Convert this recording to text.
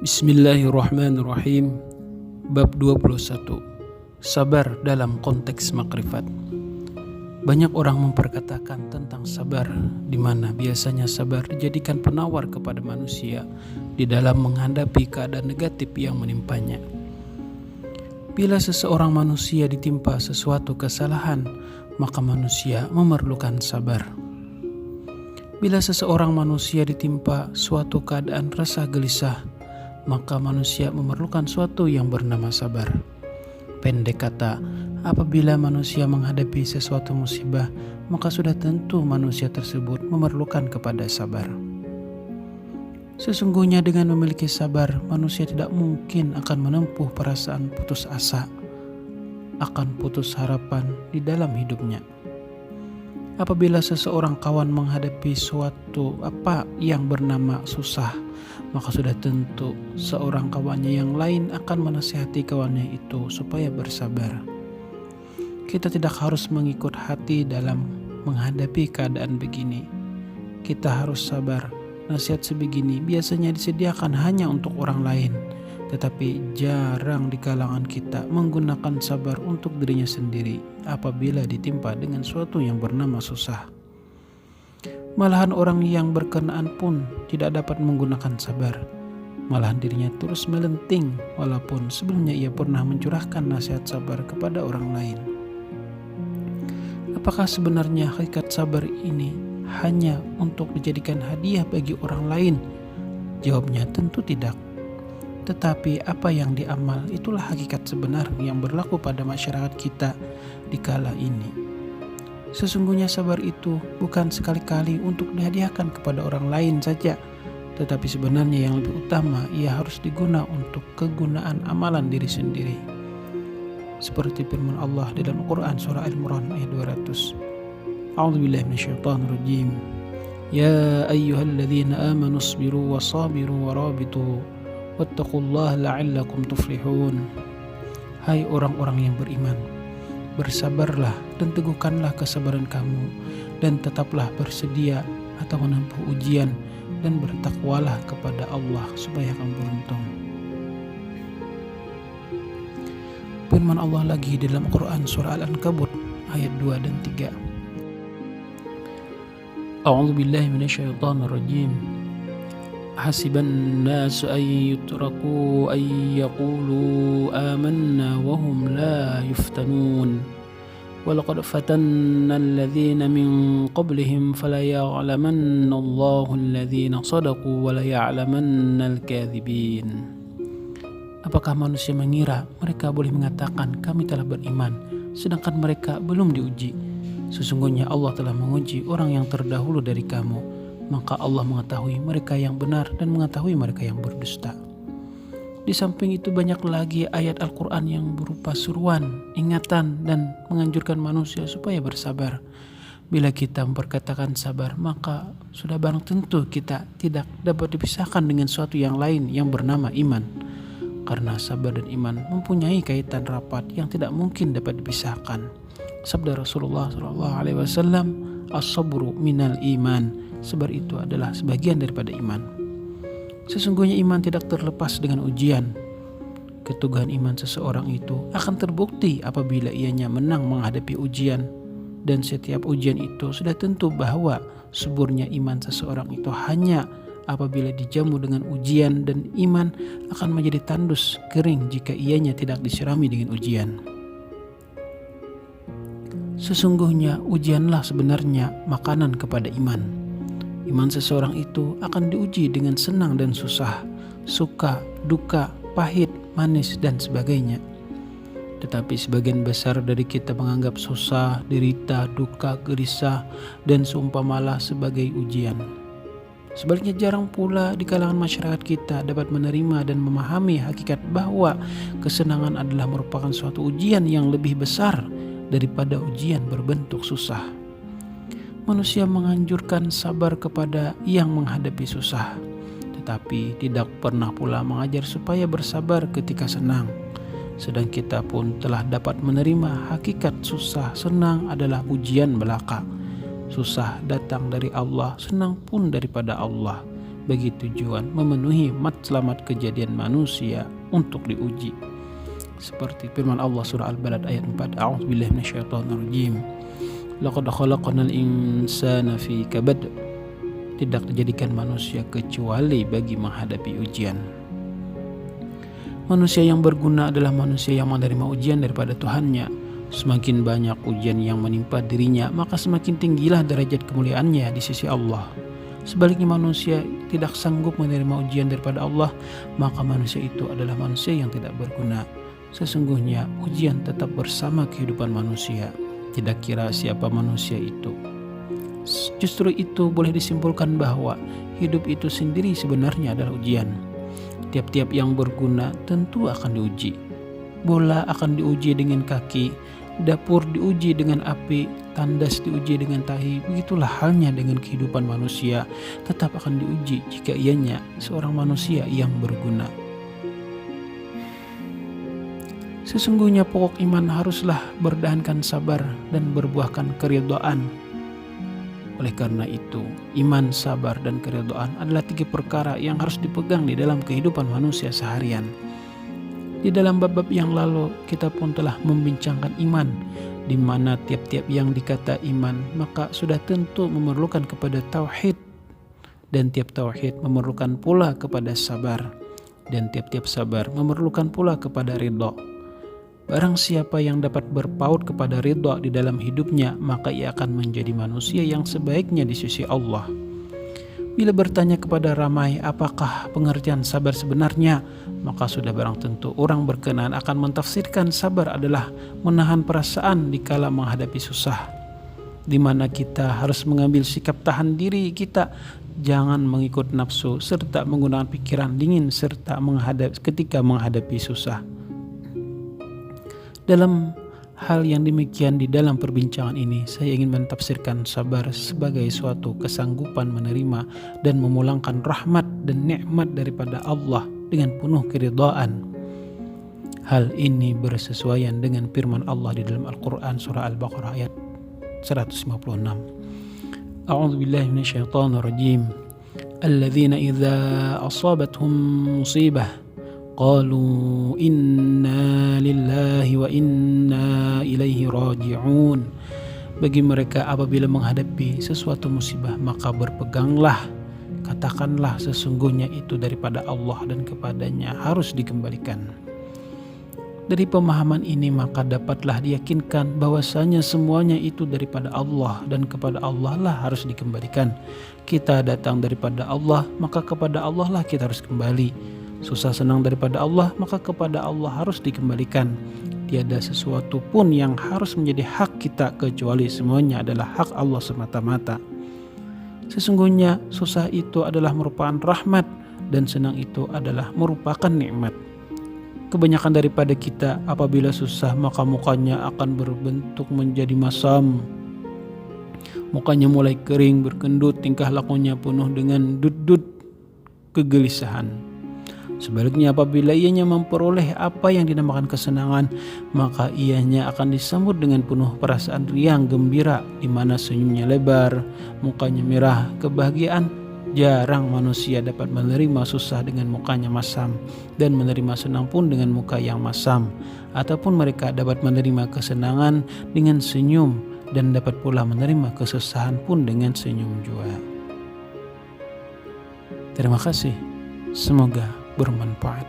Bismillahirrahmanirrahim. Bab 21. Sabar dalam konteks makrifat. Banyak orang memperkatakan tentang sabar, di mana biasanya sabar dijadikan penawar kepada manusia di dalam menghadapi keadaan negatif yang menimpanya. Bila seseorang manusia ditimpa sesuatu kesalahan, maka manusia memerlukan sabar. Bila seseorang manusia ditimpa suatu keadaan rasa gelisah, maka manusia memerlukan suatu yang bernama sabar. Pendek kata, apabila manusia menghadapi sesuatu musibah, maka sudah tentu manusia tersebut memerlukan kepada sabar. Sesungguhnya dengan memiliki sabar, manusia tidak mungkin akan menempuh perasaan putus asa, akan putus harapan di dalam hidupnya. Apabila seseorang kawan menghadapi suatu yang bernama susah, maka sudah tentu seorang kawannya yang lain akan menasihati kawannya itu supaya bersabar. Kita tidak harus mengikut hati dalam menghadapi keadaan begini. Kita harus sabar. Nasihat sebegini biasanya disediakan hanya untuk orang lain, tetapi jarang di kalangan kita menggunakan sabar untuk dirinya sendiri apabila ditimpa dengan suatu yang bernama susah. Malahan orang yang berkenaan pun tidak dapat menggunakan sabar. Malahan dirinya terus melenting walaupun sebelumnya ia pernah mencurahkan nasihat sabar kepada orang lain. Apakah sebenarnya hakikat sabar ini hanya untuk dijadikan hadiah bagi orang lain? Jawabnya tentu tidak. Tetapi apa yang diamal itulah hakikat sebenar yang berlaku pada masyarakat kita di kala ini. Sesungguhnya sabar itu bukan sekali-kali untuk dihadiahkan kepada orang lain saja, tetapi sebenarnya yang lebih utama ia harus digunakan untuk kegunaan amalan diri sendiri. Seperti firman Allah di dalam Al-Quran surah Al-Imran ayat 200. A'udzubillahi minasyaitonirrajim. Ya ayyuhalladzina amanu isbiru wasabiru warabitu wattaqullaha la'allakum tuflihun. Hai orang-orang yang beriman, bersabarlah dan teguhkanlah kesabaran kamu, dan tetaplah bersedia atau menempuh ujian, dan bertakwalah kepada Allah supaya kamu beruntung. Firman Allah lagi dalam Quran surah Al-Ankabut ayat 2 dan 3. A'udzubillahi minasyaitonirrajim. Hasiban nasu an yutraku an yaqulu amanna wa hum la yuftanun. Walaqad fatanna alladhina min qablihim falaya'lamanna Allahu alladhina sadaqu wa laya'lamanna al-kadhibin. Apakah manusia mengira mereka boleh mengatakan kami telah beriman, sedangkan mereka belum diuji? Sesungguhnya Allah telah menguji orang yang terdahulu dari kamu, maka Allah mengetahui mereka yang benar dan mengetahui mereka yang berdusta. Di samping itu banyak lagi ayat Al-Quran yang berupa suruhan, ingatan, dan menganjurkan manusia supaya bersabar. Bila kita memperkatakan sabar, maka sudah barang tentu kita tidak dapat dipisahkan dengan suatu yang lain yang bernama iman. Karena sabar dan iman mempunyai kaitan rapat yang tidak mungkin dapat dipisahkan. Sabda Rasulullah SAW, as-sabru minal iman. Sabar itu adalah sebagian daripada iman. Sesungguhnya iman tidak terlepas dengan ujian. Keteguhan iman seseorang itu akan terbukti apabila ianya menang menghadapi ujian. Dan setiap ujian itu sudah tentu bahwa suburnya iman seseorang itu hanya apabila dijamu dengan ujian, dan iman akan menjadi tandus kering jika ianya tidak disirami dengan ujian. Sesungguhnya ujianlah sebenarnya makanan kepada iman. Iman seseorang itu akan diuji dengan senang dan susah, suka, duka, pahit, manis, dan sebagainya. Tetapi sebagian besar dari kita menganggap susah, derita, duka, gelisah, dan seumpamalah sebagai ujian. Sebaliknya jarang pula di kalangan masyarakat kita dapat menerima dan memahami hakikat bahwa kesenangan adalah merupakan suatu ujian yang lebih besar daripada ujian berbentuk susah. Manusia menganjurkan sabar kepada yang menghadapi susah, tetapi tidak pernah pula mengajar supaya bersabar ketika senang. Sedang kita pun telah dapat menerima hakikat susah senang adalah ujian belaka. Susah datang dari Allah, senang pun daripada Allah. bagi tujuan memenuhi matlamat kejadian manusia untuk diuji. Seperti firman Allah surah Al-Balad ayat 4, A'udzubillahi minasyaitonirrajim. Laqad khalaqnal insana fi kabad. Tidak dijadikan manusia kecuali bagi menghadapi ujian. Manusia yang berguna adalah manusia yang menerima ujian daripada Tuhannya. Semakin banyak ujian yang menimpa dirinya, maka semakin tinggilah derajat kemuliaannya di sisi Allah. Sebaliknya manusia tidak sanggup menerima ujian daripada Allah, maka manusia itu adalah manusia yang tidak berguna. Sesungguhnya ujian tetap bersama kehidupan manusia, tidak kira siapa manusia itu. Justru itu boleh disimpulkan bahwa hidup itu sendiri sebenarnya adalah ujian. Tiap-tiap yang berguna tentu akan diuji. Bola akan diuji dengan kaki, dapur diuji dengan api, tandas diuji dengan tahi. Begitulah halnya dengan kehidupan manusia, tetap akan diuji jika ianya seorang manusia yang berguna. Sesungguhnya pokok iman haruslah berdahankan sabar dan berbuahkan keridhaan. Oleh karena itu, iman, sabar, dan keridhaan adalah 3 perkara yang harus dipegang di dalam kehidupan manusia seharian. Di dalam bab-bab yang lalu, kita pun telah membincangkan iman, di mana tiap-tiap yang dikata iman, maka sudah tentu memerlukan kepada tauhid, dan tiap tauhid memerlukan pula kepada sabar, dan tiap-tiap sabar memerlukan pula kepada ridha. Barang siapa yang dapat berpaut kepada ridha di dalam hidupnya, maka ia akan menjadi manusia yang sebaiknya di sisi Allah. Bila bertanya kepada ramai apakah pengertian sabar sebenarnya, maka sudah barang tentu orang berkenan akan mentafsirkan sabar adalah menahan perasaan dikala menghadapi susah, di mana kita harus mengambil sikap tahan diri kita, jangan mengikut nafsu, serta menggunakan pikiran dingin ketika menghadapi susah. Dalam hal yang demikian, di dalam perbincangan ini saya ingin mentafsirkan sabar sebagai suatu kesanggupan menerima dan memulangkan rahmat dan nikmat daripada Allah dengan penuh keridhaan. Hal ini bersesuaian dengan firman Allah di dalam Al-Quran surah Al-Baqarah ayat 156. A'udzubillahi minasyaitonirrajim. Alladzina idza asabathum musibah qalu inna lillahi wa inna ilaihi raji'un. Bagi mereka apabila menghadapi sesuatu musibah, maka berpeganglah, katakanlah sesungguhnya itu daripada Allah dan kepadanya harus dikembalikan. Dari pemahaman ini maka dapatlah diyakinkan bahwasanya semuanya itu daripada Allah dan kepada Allah lah harus dikembalikan. Kita datang daripada Allah, maka kepada Allah lah kita harus kembali. Susah senang daripada Allah, maka kepada Allah harus dikembalikan. Tiada sesuatu pun yang harus menjadi hak kita kecuali semuanya adalah hak Allah semata-mata. Sesungguhnya susah itu adalah merupakan rahmat dan senang itu adalah merupakan nikmat. Kebanyakan daripada kita apabila susah maka mukanya akan berbentuk menjadi masam. Mukanya mulai kering, berkendut, tingkah lakunya penuh dengan dut-dut kegelisahan. Sebaliknya apabila ianya memperoleh apa yang dinamakan kesenangan, maka ianya akan disambut dengan penuh perasaan riang gembira, di mana senyumnya lebar, mukanya merah kebahagiaan. Jarang manusia dapat menerima susah dengan mukanya masam, dan menerima senang pun dengan muka yang masam, ataupun mereka dapat menerima kesenangan dengan senyum, dan dapat pula menerima kesusahan pun dengan senyum juga. Terima kasih. Semoga bermanfaat.